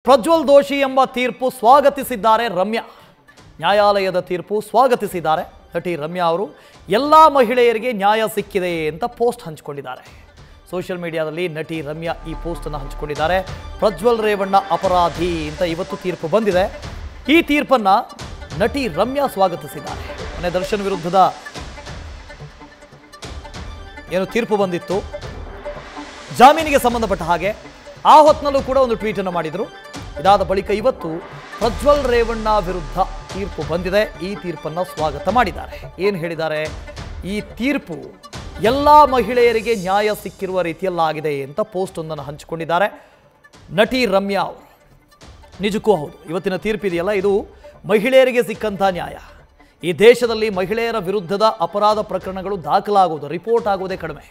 ಪ್ರಜ್ವಲ್ ದೋಷಿ ಎಂಬ ತೀರ್ಪು ಸ್ವಾಗತಿಸಿದ್ದಾರೆ ರಮ್ಯಾ. ನ್ಯಾಯಾಲಯದ ತೀರ್ಪು ಸ್ವಾಗತಿಸಿದ್ದಾರೆ ನಟಿ ರಮ್ಯಾ ಅವರು. ಎಲ್ಲ ಮಹಿಳೆಯರಿಗೆ ನ್ಯಾಯ ಸಿಕ್ಕಿದೆ ಅಂತ ಪೋಸ್ಟ್ ಹಂಚಿಕೊಂಡಿದ್ದಾರೆ. ಸೋಷಿಯಲ್ ಮೀಡಿಯಾದಲ್ಲಿ ನಟಿ ರಮ್ಯಾ ಈ ಪೋಸ್ಟನ್ನು ಹಂಚಿಕೊಂಡಿದ್ದಾರೆ. ಪ್ರಜ್ವಲ್ ರೇವಣ್ಣ ಅಪರಾಧಿ ಅಂತ ಇವತ್ತು ತೀರ್ಪು ಬಂದಿದೆ. ಈ ತೀರ್ಪನ್ನು ನಟಿ ರಮ್ಯಾ ಸ್ವಾಗತಿಸಿದ್ದಾರೆ. ಮೊನ್ನೆ ದರ್ಶನ್ ವಿರುದ್ಧದ ಏನು ತೀರ್ಪು ಬಂದಿತ್ತು ಜಾಮೀನಿಗೆ ಸಂಬಂಧಪಟ್ಟ ಹಾಗೆ, ಆ ಹೊತ್ತಿನಲ್ಲೂ ಕೂಡ ಒಂದು ಟ್ವೀಟನ್ನು ಮಾಡಿದರು. ಇದಾದ ಬಳಿಕ ಇವತ್ತು ಪ್ರಜ್ವಲ್ ರೇವಣ್ಣ ವಿರುದ್ಧ ತೀರ್ಪು ಬಂದಿದೆ. ಈ ತೀರ್ಪನ್ನು ಸ್ವಾಗತ ಮಾಡಿದ್ದಾರೆ. ಏನು ಹೇಳಿದ್ದಾರೆ? ಈ ತೀರ್ಪು ಎಲ್ಲ ಮಹಿಳೆಯರಿಗೆ ನ್ಯಾಯ ಸಿಕ್ಕಿರುವ ರೀತಿಯಲ್ಲಾಗಿದೆ ಅಂತ ಪೋಸ್ಟ್ ಒಂದನ್ನು ಹಂಚಿಕೊಂಡಿದ್ದಾರೆ ನಟಿ ರಮ್ಯಾ ಅವರು. ನಿಜಕ್ಕೂ ಹೌದು, ಇವತ್ತಿನ ತೀರ್ಪಿದೆಯಲ್ಲ, ಇದು ಮಹಿಳೆಯರಿಗೆ ಸಿಕ್ಕಂಥ ನ್ಯಾಯ. ಈ ದೇಶದಲ್ಲಿ ಮಹಿಳೆಯರ ವಿರುದ್ಧದ ಅಪರಾಧ ಪ್ರಕರಣಗಳು ದಾಖಲಾಗುವುದು, ರಿಪೋರ್ಟ್ ಆಗುವುದೇ ಕಡಿಮೆ.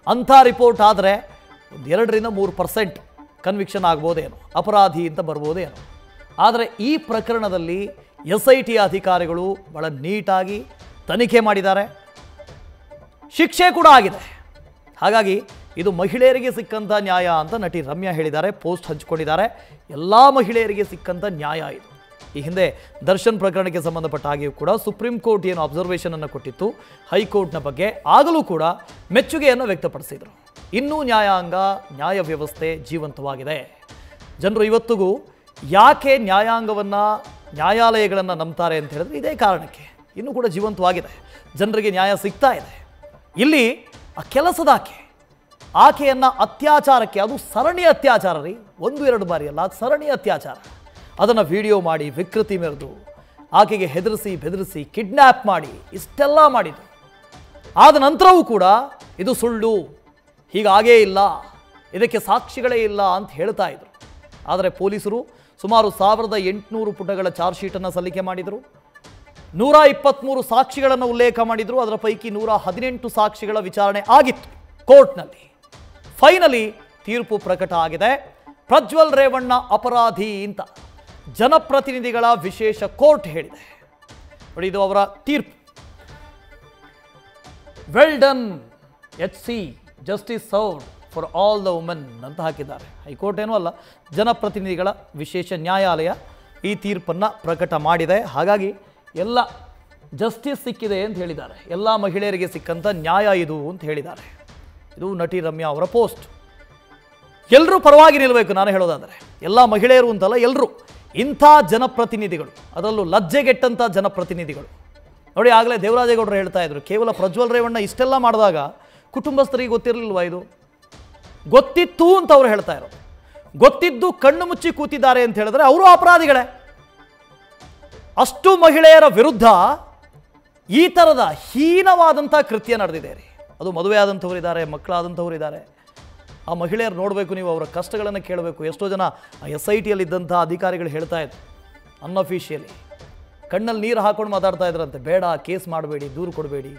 ಅಂಥ ರಿಪೋರ್ಟ್ ಆದರೆ 2-3% ಕನ್ವಿಕ್ಷನ್ ಆಗ್ಬೋದೇನೋ, ಅಪರಾಧಿ ಅಂತ ಬರ್ಬೋದೇನೋ. ಆದರೆ ಈ ಪ್ರಕರಣದಲ್ಲಿ SIT ಅಧಿಕಾರಿಗಳು ಬಹಳ ನೀಟಾಗಿ ತನಿಖೆ ಮಾಡಿದ್ದಾರೆ, ಶಿಕ್ಷೆ ಕೂಡ ಆಗಿದೆ. ಹಾಗಾಗಿ ಇದು ಮಹಿಳೆಯರಿಗೆ ಸಿಕ್ಕಂಥ ನ್ಯಾಯ ಅಂತ ನಟಿ ರಮ್ಯಾ ಹೇಳಿದ್ದಾರೆ, ಪೋಸ್ಟ್ ಹಂಚಿಕೊಂಡಿದ್ದಾರೆ. ಎಲ್ಲ ಮಹಿಳೆಯರಿಗೆ ಸಿಕ್ಕಂಥ ನ್ಯಾಯ ಇದು. ಈ ಹಿಂದೆ ದರ್ಶನ್ ಪ್ರಕರಣಕ್ಕೆ ಸಂಬಂಧಪಟ್ಟ ಹಾಗೆಯೂ ಕೂಡ ಸುಪ್ರೀಂ ಕೋರ್ಟ್ ಏನು ಅಬ್ಸರ್ವೇಷನ್ ಅನ್ನು ಕೊಟ್ಟಿತ್ತು ಹೈಕೋರ್ಟ್ನ ಬಗ್ಗೆ, ಆಗಲೂ ಕೂಡ ಮೆಚ್ಚುಗೆಯನ್ನು ವ್ಯಕ್ತಪಡಿಸಿದರು. ಇನ್ನೂ ನ್ಯಾಯಾಂಗ, ನ್ಯಾಯ ವ್ಯವಸ್ಥೆ ಜೀವಂತವಾಗಿದೆ. ಜನರು ಇವತ್ತಿಗೂ ಯಾಕೆ ನ್ಯಾಯಾಂಗವನ್ನು, ನ್ಯಾಯಾಲಯಗಳನ್ನು ನಂಬ್ತಾರೆ ಅಂತ ಹೇಳಿದ್ರೆ ಇದೇ ಕಾರಣಕ್ಕೆ. ಇನ್ನೂ ಕೂಡ ಜೀವಂತವಾಗಿದೆ, ಜನರಿಗೆ ನ್ಯಾಯ ಸಿಗ್ತಾ ಇದೆ. ಇಲ್ಲಿ ಆ ಕೆಲಸದ ಆಕೆಯನ್ನು ಅತ್ಯಾಚಾರಕ್ಕೆ, ಅದು ಸರಣಿ ಅತ್ಯಾಚಾರ ರೀ, 1-2 ಬಾರಿ ಅಲ್ಲ, ಅದು ಸರಣಿ ಅತ್ಯಾಚಾರ. ಅದನ್ನು ವಿಡಿಯೋ ಮಾಡಿ ವಿಕೃತಿ ಮೆರೆದು ಆಕೆಗೆ ಹೆದರಿಸಿ ಬೆದರಿಸಿ ಕಿಡ್ನ್ಯಾಪ್ ಮಾಡಿ ಇಷ್ಟೆಲ್ಲ ಮಾಡಿದರು. ಆದ ನಂತರವೂ ಕೂಡ ಇದು ಸುಳ್ಳು, ಹೀಗಾಗೇ ಇಲ್ಲ, ಇದಕ್ಕೆ ಸಾಕ್ಷಿಗಳೇ ಇಲ್ಲ ಅಂತ ಹೇಳ್ತಾ ಇದ್ರು. ಆದರೆ ಪೊಲೀಸರು ಸುಮಾರು 1800 ಪುಟಗಳ ಚಾರ್ಜ್ ಶೀಟನ್ನು ಸಲ್ಲಿಕೆ ಮಾಡಿದರು. 123 ಸಾಕ್ಷಿಗಳನ್ನು ಉಲ್ಲೇಖ ಮಾಡಿದರು. ಅದರ ಪೈಕಿ 118 ಸಾಕ್ಷಿಗಳ ವಿಚಾರಣೆ ಆಗಿತ್ತು ಕೋರ್ಟ್ನಲ್ಲಿ. ಫೈನಲಿ ತೀರ್ಪು ಪ್ರಕಟ ಆಗಿದೆ. ಪ್ರಜ್ವಲ್ ರೇವಣ್ಣ ಅಪರಾಧಿ ಅಂತ ಜನಪ್ರತಿನಿಧಿಗಳ ವಿಶೇಷ ಕೋರ್ಟ್ ಹೇಳಿದೆ. ನೋಡಿ, ಇದು ಅವರ ತೀರ್ಪು. Well done HC, justice served for all the women ಅಂತ ಹಾಕಿದ್ದಾರೆ. ಹೈಕೋರ್ಟ್ ಏನೂ ಅಲ್ಲ, ಜನಪ್ರತಿನಿಧಿಗಳ ವಿಶೇಷ ನ್ಯಾಯಾಲಯ ಈ ತೀರ್ಪನ್ನು ಪ್ರಕಟ ಮಾಡಿದೆ. ಹಾಗಾಗಿ ಎಲ್ಲ ಜಸ್ಟಿಸ್ ಸಿಕ್ಕಿದೆ ಅಂತ ಹೇಳಿದ್ದಾರೆ, ಎಲ್ಲ ಮಹಿಳೆಯರಿಗೆ ಸಿಕ್ಕಂಥ ನ್ಯಾಯ ಇದು ಅಂತ ಹೇಳಿದ್ದಾರೆ. ಇದು ನಟಿ ರಮ್ಯಾ ಅವರ ಪೋಸ್ಟ್. ಎಲ್ಲರೂ ಪರವಾಗಿ ನಿಲ್ಲಬೇಕು. ನಾನು ಹೇಳೋದಾದರೆ ಎಲ್ಲ ಮಹಿಳೆಯರು ಅಂತಲ್ಲ, ಎಲ್ಲರೂ ಇಂಥ ಜನಪ್ರತಿನಿಧಿಗಳು, ಅದರಲ್ಲೂ ಲಜ್ಜೆಗೆಟ್ಟಂಥ ಜನಪ್ರತಿನಿಧಿಗಳು. ನೋಡಿ, ಆಗಲೇ ದೇವರಾಜೇಗೌಡರು ಹೇಳ್ತಾ ಇದ್ರು, ಕೇವಲ ಪ್ರಜ್ವಲ್ ರೇವಣ್ಣ ಇಷ್ಟೆಲ್ಲ ಮಾಡಿದಾಗ ಕುಟುಂಬಸ್ಥರಿಗೆ ಗೊತ್ತಿರಲಿಲ್ವಾ? ಇದು ಗೊತ್ತಿತ್ತು ಅಂತ ಅವರು ಹೇಳ್ತಾ ಇರೋದು. ಗೊತ್ತಿದ್ದು ಕಣ್ಣು ಮುಚ್ಚಿ ಕೂತಿದ್ದಾರೆ ಅಂತ ಹೇಳಿದ್ರೆ ಅವರು ಅಪರಾಧಿಗಳೇ. ಅಷ್ಟು ಮಹಿಳೆಯರ ವಿರುದ್ಧ ಈ ಥರದ ಹೀನವಾದಂಥ ಕೃತ್ಯ ನಡೆದಿದೆ ರೀ. ಅದು ಮದುವೆ ಆದಂಥವ್ರು ಇದ್ದಾರೆ, ಮಕ್ಕಳಾದಂಥವ್ರು ಇದ್ದಾರೆ. ಆ ಮಹಿಳೆಯರು ನೋಡಬೇಕು, ನೀವು ಅವರ ಕಷ್ಟಗಳನ್ನು ಕೇಳಬೇಕು. ಎಷ್ಟೋ ಜನ SITಯಲ್ಲಿದ್ದಂಥ ಅಧಿಕಾರಿಗಳು ಹೇಳ್ತಾ ಇದ್ರು, ಅನ್ಅಫಿಷಿಯಲಿ ಕಣ್ಣಲ್ಲಿ ನೀರು ಹಾಕೊಂಡು ಮಾತಾಡ್ತಾ ಇದ್ರಂತೆ, ಬೇಡ, ಕೇಸ್ ಮಾಡಬೇಡಿ, ದೂರು ಕೊಡಬೇಡಿ,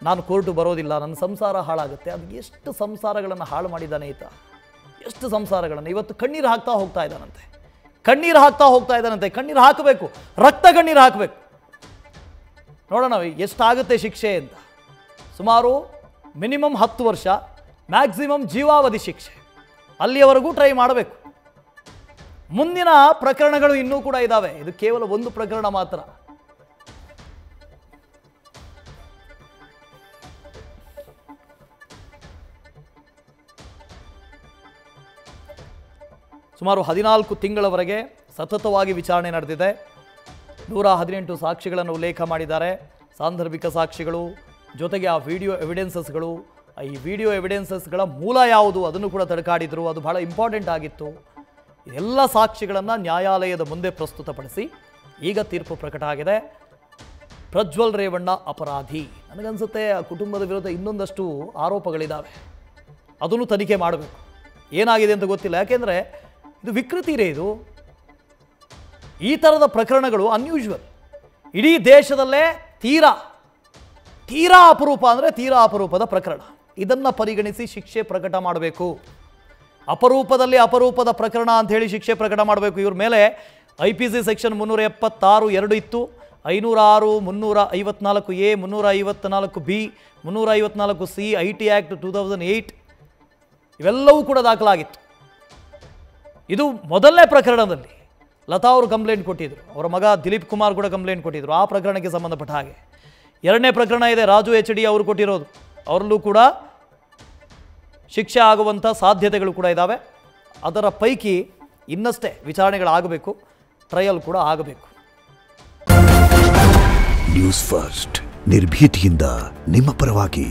ನಾನು ಕೋರ್ಟು ಬರೋದಿಲ್ಲ, ನನ್ನ ಸಂಸಾರ ಹಾಳಾಗುತ್ತೆ. ಅದು ಎಷ್ಟು ಸಂಸಾರಗಳನ್ನು ಹಾಳು ಮಾಡಿದ್ದಾನೆ ಈತ, ಎಷ್ಟು ಸಂಸಾರಗಳನ್ನು. ಇವತ್ತು ಕಣ್ಣೀರು ಹಾಕ್ತಾ ಹೋಗ್ತಾ ಇದ್ದಾನಂತೆ, ಕಣ್ಣೀರು ಹಾಕ್ತಾ ಹೋಗ್ತಾ ಇದ್ದಾನಂತೆ. ಕಣ್ಣೀರು ಹಾಕಬೇಕು, ರಕ್ತ ಕಣ್ಣೀರು ಹಾಕಬೇಕು. ನೋಡೋಣ ಎಷ್ಟಾಗುತ್ತೆ ಶಿಕ್ಷೆ ಅಂತ. ಸುಮಾರು ಮಿನಿಮಮ್ 10 ವರ್ಷ, ಮ್ಯಾಕ್ಸಿಮಮ್ ಜೀವಾವಧಿ ಶಿಕ್ಷೆ, ಅಲ್ಲಿಯವರೆಗೂ ಟ್ರೈ ಮಾಡಬೇಕು. ಮುಂದಿನ ಪ್ರಕರಣಗಳು ಇನ್ನೂ ಕೂಡ ಇದ್ದಾವೆ, ಇದು ಕೇವಲ ಒಂದು ಪ್ರಕರಣ ಮಾತ್ರ. ಸುಮಾರು 14 ತಿಂಗಳವರೆಗೆ ಸತತವಾಗಿ ವಿಚಾರಣೆ ನಡೆದಿದೆ. 118 ಸಾಕ್ಷಿಗಳನ್ನು ಉಲ್ಲೇಖ ಮಾಡಿದ್ದಾರೆ, ಸಾಂದರ್ಭಿಕ ಸಾಕ್ಷಿಗಳು, ಜೊತೆಗೆ ಆ ವಿಡಿಯೋ ಎವಿಡೆನ್ಸಸ್ಗಳು. ಈ ವಿಡಿಯೋ ಎವಿಡೆನ್ಸಸ್ಗಳ ಮೂಲ ಯಾವುದು ಅದನ್ನು ಕೂಡ ತಡಕಾಡಿದರು. ಅದು ಬಹಳ ಇಂಪಾರ್ಟೆಂಟ್ ಆಗಿತ್ತು. ಎಲ್ಲ ಸಾಕ್ಷಿಗಳನ್ನು ನ್ಯಾಯಾಲಯದ ಮುಂದೆ ಪ್ರಸ್ತುತಪಡಿಸಿ ಈಗ ತೀರ್ಪು ಪ್ರಕಟ ಆಗಿದೆ. ಪ್ರಜ್ವಲ್ ರೇವಣ್ಣ ಅಪರಾಧಿ. ನನಗನ್ಸುತ್ತೆ ಆ ಕುಟುಂಬದ ವಿರುದ್ಧ ಇನ್ನೊಂದಷ್ಟು ಆರೋಪಗಳಿದ್ದಾವೆ, ಅದನ್ನು ತನಿಖೆ ಮಾಡಬೇಕು. ಏನಾಗಿದೆ ಅಂತ ಗೊತ್ತಿಲ್ಲ, ಯಾಕೆಂದರೆ ಇದು ವಿಕೃತಿ ರೇ. ಇದು ಈ ಥರದ ಪ್ರಕರಣಗಳು ಅನ್ಯೂಶುವಲ್. ಇಡೀ ದೇಶದಲ್ಲೇ ತೀರಾ ಅಪರೂಪ ಅಂದರೆ ತೀರಾ ಅಪರೂಪದ ಪ್ರಕರಣ. ಇದನ್ನು ಪರಿಗಣಿಸಿ ಶಿಕ್ಷೆ ಪ್ರಕಟ ಮಾಡಬೇಕು. ಅಪರೂಪದಲ್ಲಿ ಅಪರೂಪದ ಪ್ರಕರಣ ಅಂತ ಹೇಳಿ ಶಿಕ್ಷೆ ಪ್ರಕಟ ಮಾಡಬೇಕು. ಇವ್ರ ಮೇಲೆ IPC ಸೆಕ್ಷನ್ 376(2) ಇತ್ತು, 506, 354A, 354B, 354C, IT act 2008 ಇವೆಲ್ಲವೂ ಕೂಡ ದಾಖಲಾಗಿತ್ತು. ಇದು ಮೊದಲನೇ ಪ್ರಕರಣದಲ್ಲಿ ಲತಾ ಅವರು ಕಂಪ್ಲೇಂಟ್ ಕೊಟ್ಟಿದ್ದರು, ಅವರ ಮಗ ದಿಲೀಪ್ ಕುಮಾರ್ ಕೂಡ ಕಂಪ್ಲೇಂಟ್ ಕೊಟ್ಟಿದ್ದರು ಆ ಪ್ರಕರಣಕ್ಕೆ ಸಂಬಂಧಪಟ್ಟ ಹಾಗೆ. ಎರಡನೇ ಪ್ರಕರಣ ಇದೆ ರಾಜು HD ಅವರು ಕೊಟ್ಟಿರೋದು, ಅವರಲ್ಲೂ ಕೂಡ ಶಿಕ್ಷೆ ಆಗುವಂಥ ಸಾಧ್ಯತೆಗಳು ಕೂಡ ಇದ್ದಾವೆ. ಅದರ ಪೈಕಿ ಇನ್ನಷ್ಟೇ ವಿಚಾರಣೆಗಳಾಗಬೇಕು, ಟ್ರಯಲ್ ಕೂಡ ಆಗಬೇಕು. ನ್ಯೂಸ್ ಫಸ್ಟ್ ನಿರ್ಭೀತಿಯಿಂದ ನಿಮ್ಮ ಪರವಾಗಿ.